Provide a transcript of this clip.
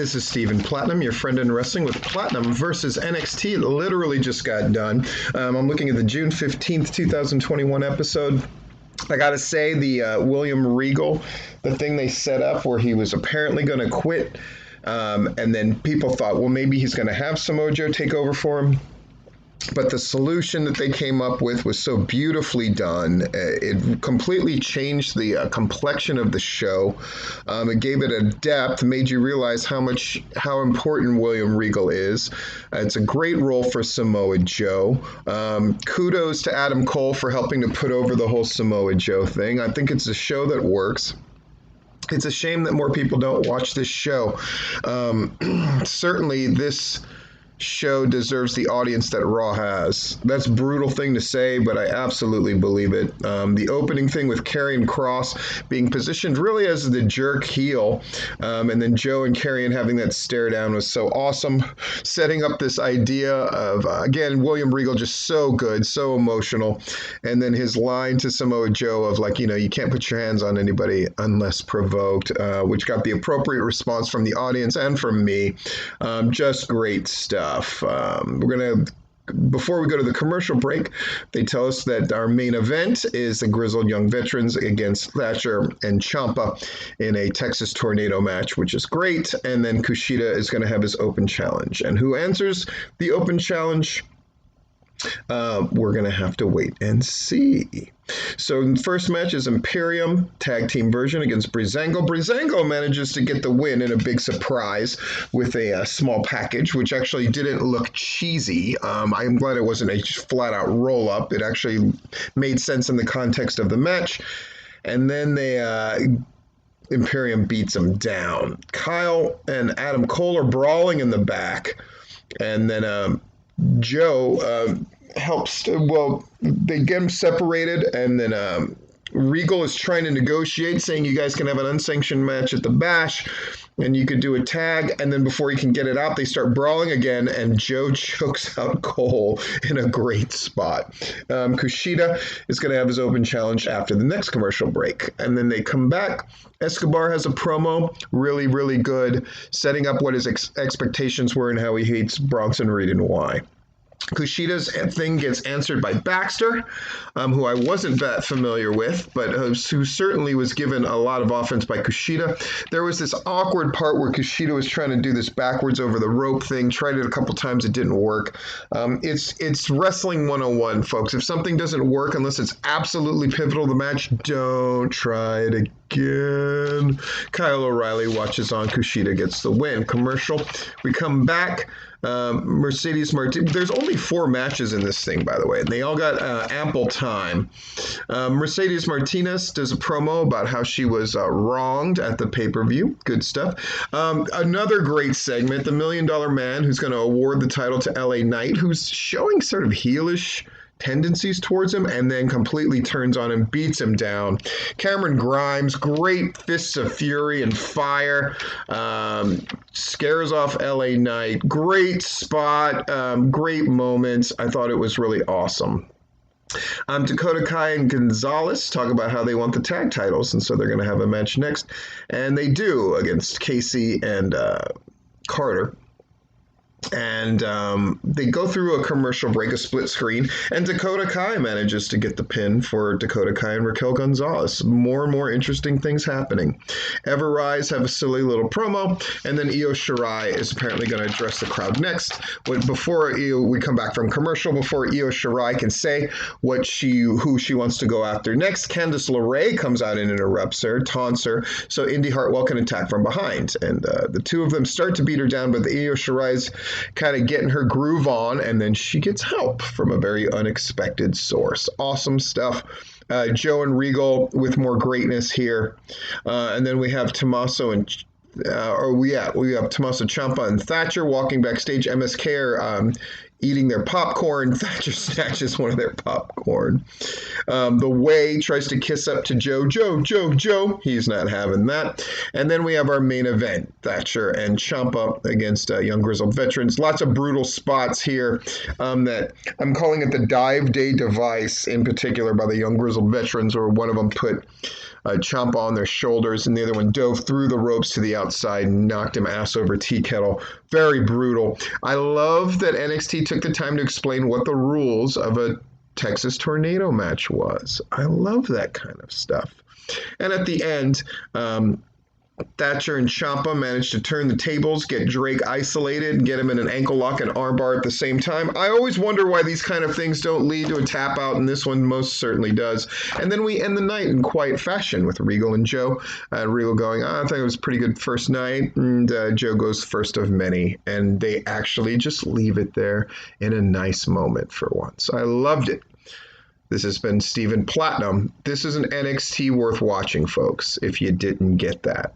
this is Steven Platinum, your friend in wrestling with Platinum versus NXT. It literally just got done. I'm looking at the June 15th, 2021 episode. I gotta say, the William Regal, the thing they set up where he was apparently going to quit, and then people thought, well, maybe he's going to have Samoa Joe take over for him. But the solution that they came up with was so beautifully done. It completely changed the complexion of the show. It gave it a depth, made you realize how important William Regal is. It's a great role for Samoa Joe. Kudos to Adam Cole for helping to put over the whole Samoa Joe thing. I think it's a show that works. It's a shame that more people don't watch this show. Certainly, this show deserves the audience that Raw has. That's a brutal thing to say, but I absolutely believe it. The opening thing with Karrion Kross being positioned really as the jerk heel, and then Joe and Karrion having that stare down was so awesome. Setting up this idea of, again, William Regal just so good, so emotional. And then his line to Samoa Joe of like, you can't put your hands on anybody unless provoked, which got the appropriate response from the audience and from me. Just great stuff. Before we go to the commercial break, they tell us that our main event is the Grizzled Young Veterans against Thatcher and Ciampa in a Texas Tornado match, which is great. And then Kushida is going to have his open challenge. And who answers the open challenge? We're going to have to wait and see. So the first match is Imperium tag team version against Breezango. Breezango manages to get the win in a big surprise with a small package, which actually didn't look cheesy. I'm glad it wasn't a flat out roll up. It actually made sense in the context of the match. And then Imperium beats him down. Kyle and Adam Cole are brawling in the back. And then Joe helps they get him separated, and then Regal is trying to negotiate, saying you guys can have an unsanctioned match at the Bash and you could do a tag, and then before he can get it out, they start brawling again, and Joe chokes out Cole in a great spot. Kushida is going to have his open challenge after the next commercial break, and then they come back. Escobar has a promo, really, really good, setting up what his expectations were and how he hates Bronson Reed and why. Kushida's thing gets answered by Baxter, who I wasn't that familiar with, but who certainly was given a lot of offense by Kushida. There was this awkward part where Kushida was trying to do this backwards over the rope thing, tried it a couple times, it didn't work. It's wrestling 101, folks. If something doesn't work, unless it's absolutely pivotal to the match, don't try it again. Kyle O'Reilly watches on. Kushida gets the win. Commercial. We come back. Mercedes Martinez. There's only 4 matches in this thing, by the way, and they all got ample time. Mercedes Martinez does a promo about how she was wronged at the pay-per-view. Good stuff. Another great segment, the $1 Million Man, who's going to award the title to LA Knight, who's showing sort of heelish tendencies towards him, and then completely turns on him, beats him down. Cameron Grimes, great fists of fury and fire, scares off LA Knight. Great spot, great moments. I thought it was really awesome. Dakota Kai and Gonzalez talk about how they want the tag titles, and so they're going to have a match next, and they do against Casey and Carter. And they go through a commercial break, a split screen, and Dakota Kai manages to get the pin for Dakota Kai and Raquel Gonzalez. More and more interesting things happening. Ever Rise have a silly little promo, and then Io Shirai is apparently going to address the crowd next. Before we come back from commercial, before Io Shirai can say who she wants to go after next, Candice LeRae comes out and interrupts her, taunts her, so Indy Hartwell can attack from behind. And the two of them start to beat her down, but the Io Shirai's kind of getting her groove on, and then she gets help from a very unexpected source. Awesome stuff. Joe and Regal with more greatness here. And then we have Tommaso and we have Tommaso Ciampa and Thatcher walking backstage. MSK are eating their popcorn. Thatcher snatches one of their popcorn. The Way tries to kiss up to Joe. Joe. He's not having that. And then we have our main event, Thatcher and Ciampa against Young Grizzled Veterans. Lots of brutal spots here that I'm calling it the Dive Day device, in particular by the Young Grizzled Veterans, where one of them put Ciampa on their shoulders, and the other one dove through the ropes to the outside and knocked him ass over tea kettle. Very brutal. I love that NXT took the time to explain what the rules of a Texas Tornado match was. I love that kind of stuff. And at the end, Thatcher and Ciampa managed to turn the tables, get Drake isolated, get him in an ankle lock and armbar at the same time. I always wonder why these kind of things don't lead to a tap out, and this one most certainly does. And then we end the night in quiet fashion with Regal and Joe. Regal going, I think it was a pretty good first night, and Joe goes first of many. And they actually just leave it there in a nice moment for once. I loved it. This has been Stephen Platinum. This is an NXT worth watching, folks, if you didn't get that.